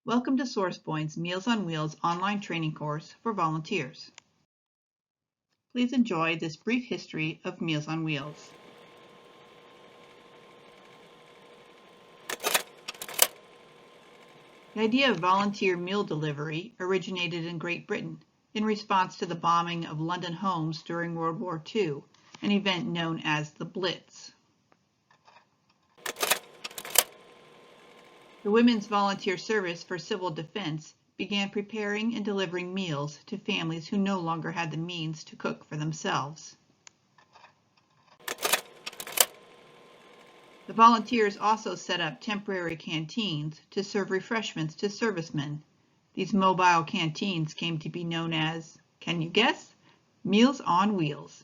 Welcome to SourcePoint's Meals on Wheels online training course for volunteers. Please enjoy this brief history of Meals on Wheels. The idea of volunteer meal delivery originated in Great Britain in response to the bombing of London homes during World War II, an event known as the Blitz. The Women's Volunteer Service for Civil Defense began preparing and delivering meals to families who no longer had the means to cook for themselves. The volunteers also set up temporary canteens to serve refreshments to servicemen. These mobile canteens came to be known as, can you guess? Meals on Wheels.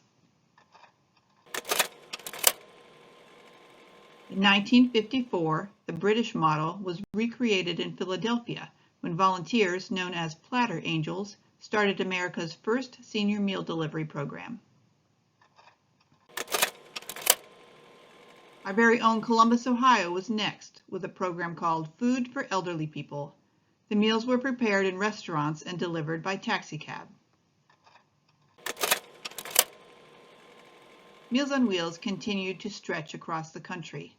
In 1954, the British model was recreated in Philadelphia when volunteers known as Platter Angels started America's first senior meal delivery program. Our very own Columbus, Ohio was next with a program called Food for Elderly People. The meals were prepared in restaurants and delivered by taxicab. Meals on Wheels continued to stretch across the country.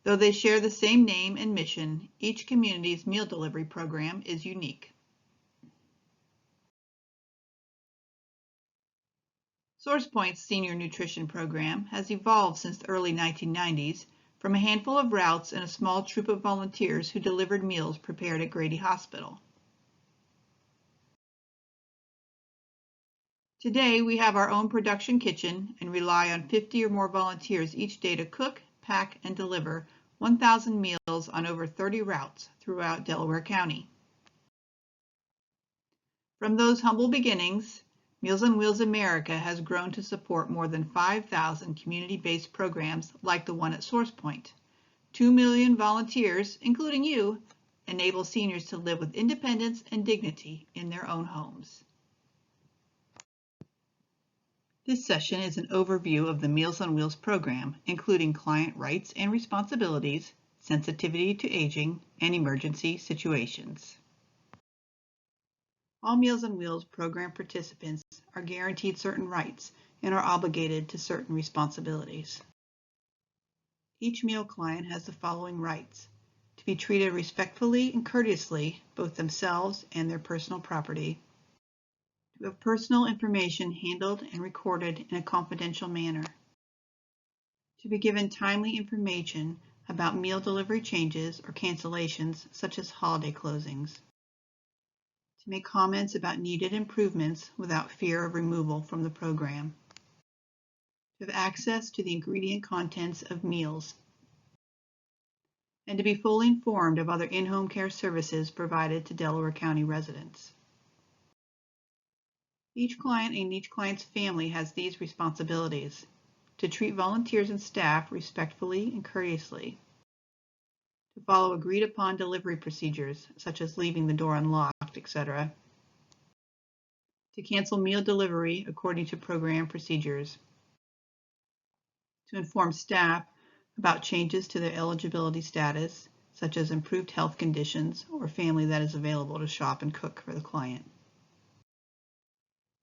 Though they share the same name and mission, each community's meal delivery program is unique. SourcePoint's senior nutrition program has evolved since the early 1990s from a handful of routes and a small troop of volunteers who delivered meals prepared at Grady Hospital. Today, we have our own production kitchen and rely on 50 or more volunteers each day to cook, pack, and deliver 1,000 meals on over 30 routes throughout Delaware County. From those humble beginnings, Meals on Wheels America has grown to support more than 5,000 community-based programs like the one at SourcePoint. 2 million volunteers, including you, enable seniors to live with independence and dignity in their own homes. This session is an overview of the Meals on Wheels program, including client rights and responsibilities, sensitivity to aging, and emergency situations. All Meals on Wheels program participants are guaranteed certain rights and are obligated to certain responsibilities. Each meal client has the following rights: to be treated respectfully and courteously, both themselves and their personal property, to have personal information handled and recorded in a confidential manner, to be given timely information about meal delivery changes or cancellations such as holiday closings, to make comments about needed improvements without fear of removal from the program, to have access to the ingredient contents of meals, and to be fully informed of other in-home care services provided to Delaware County residents. Each client and each client's family has these responsibilities: to treat volunteers and staff respectfully and courteously, to follow agreed upon delivery procedures, such as leaving the door unlocked, etc., to cancel meal delivery according to program procedures, to inform staff about changes to their eligibility status, such as improved health conditions or family that is available to shop and cook for the client.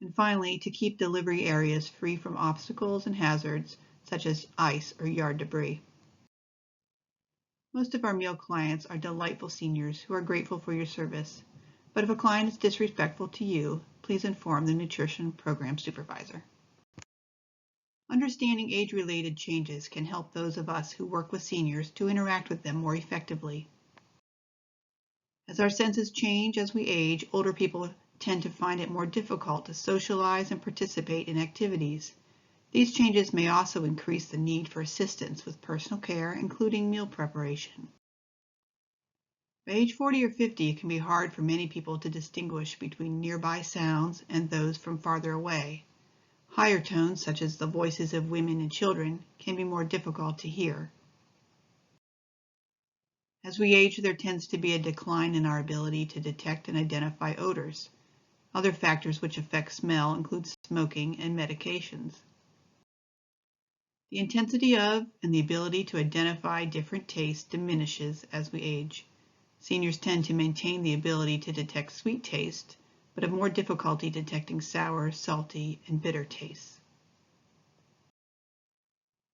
And finally, to keep delivery areas free from obstacles and hazards, such as ice or yard debris. Most of our meal clients are delightful seniors who are grateful for your service, but if a client is disrespectful to you, please inform the nutrition program supervisor. Understanding age-related changes can help those of us who work with seniors to interact with them more effectively. As our senses change as we age, older people tend to find it more difficult to socialize and participate in activities. These changes may also increase the need for assistance with personal care, including meal preparation. By age 40 or 50, it can be hard for many people to distinguish between nearby sounds and those from farther away. Higher tones, such as the voices of women and children, can be more difficult to hear. As we age, there tends to be a decline in our ability to detect and identify odors. Other factors which affect smell include smoking and medications. The intensity of and the ability to identify different tastes diminishes as we age. Seniors tend to maintain the ability to detect sweet taste, but have more difficulty detecting sour, salty, and bitter tastes.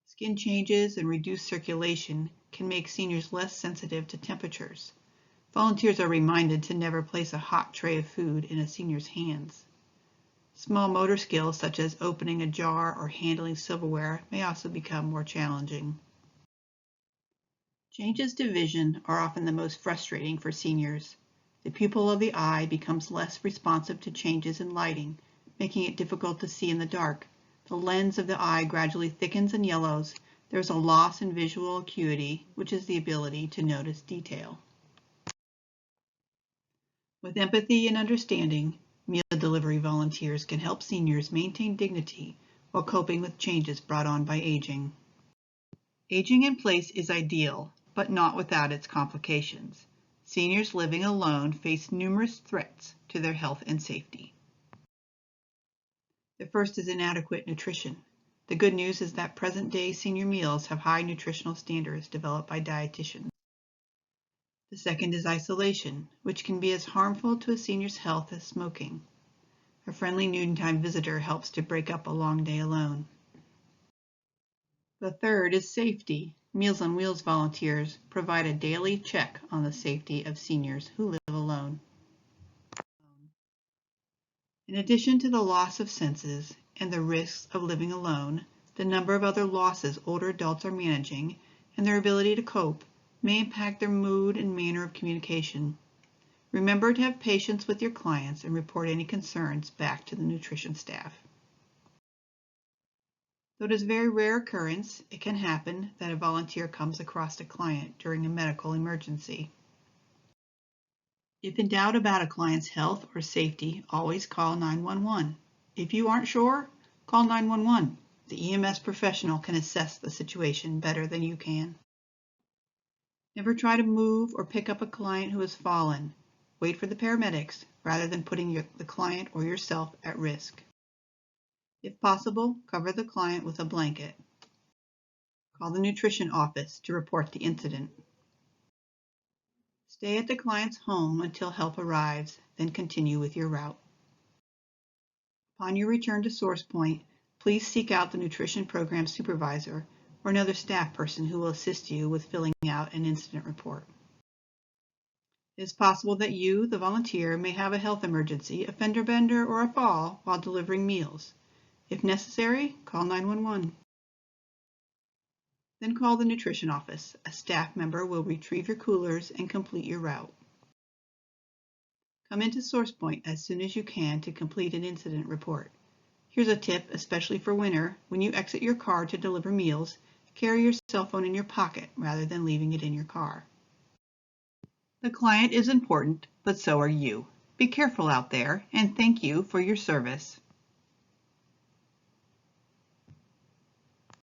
Skin changes and reduced circulation can make seniors less sensitive to temperatures. Volunteers are reminded to never place a hot tray of food in a senior's hands. Small motor skills such as opening a jar or handling silverware may also become more challenging. Changes to vision are often the most frustrating for seniors. The pupil of the eye becomes less responsive to changes in lighting, making it difficult to see in the dark. The lens of the eye gradually thickens and yellows. There's a loss in visual acuity, which is the ability to notice detail. With empathy and understanding, meal delivery volunteers can help seniors maintain dignity while coping with changes brought on by aging. Aging in place is ideal, but not without its complications. Seniors living alone face numerous threats to their health and safety. The first is inadequate nutrition. The good news is that present-day senior meals have high nutritional standards developed by dietitians. The second is isolation, which can be as harmful to a senior's health as smoking. A friendly noontime visitor helps to break up a long day alone. The third is safety. Meals on Wheels volunteers provide a daily check on the safety of seniors who live alone. In addition to the loss of senses and the risks of living alone, the number of other losses older adults are managing and their ability to cope may impact their mood and manner of communication. Remember to have patience with your clients and report any concerns back to the nutrition staff. Though it is a very rare occurrence, it can happen that a volunteer comes across a client during a medical emergency. If in doubt about a client's health or safety, always call 911. If you aren't sure, call 911. The EMS professional can assess the situation better than you can. Never try to move or pick up a client who has fallen. Wait for the paramedics rather than putting the client or yourself at risk. If possible, cover the client with a blanket. Call the nutrition office to report the incident. Stay at the client's home until help arrives, then continue with your route. Upon your return to SourcePoint, please seek out the nutrition program supervisor or another staff person who will assist you with filling out an incident report. It is possible that you, the volunteer, may have a health emergency, a fender bender, or a fall while delivering meals. If necessary, call 911. Then call the nutrition office. A staff member will retrieve your coolers and complete your route. Come into SourcePoint as soon as you can to complete an incident report. Here's a tip, especially for winter. When you exit your car to deliver meals, carry your cell phone in your pocket rather than leaving it in your car. The client is important, but so are you. Be careful out there, and thank you for your service.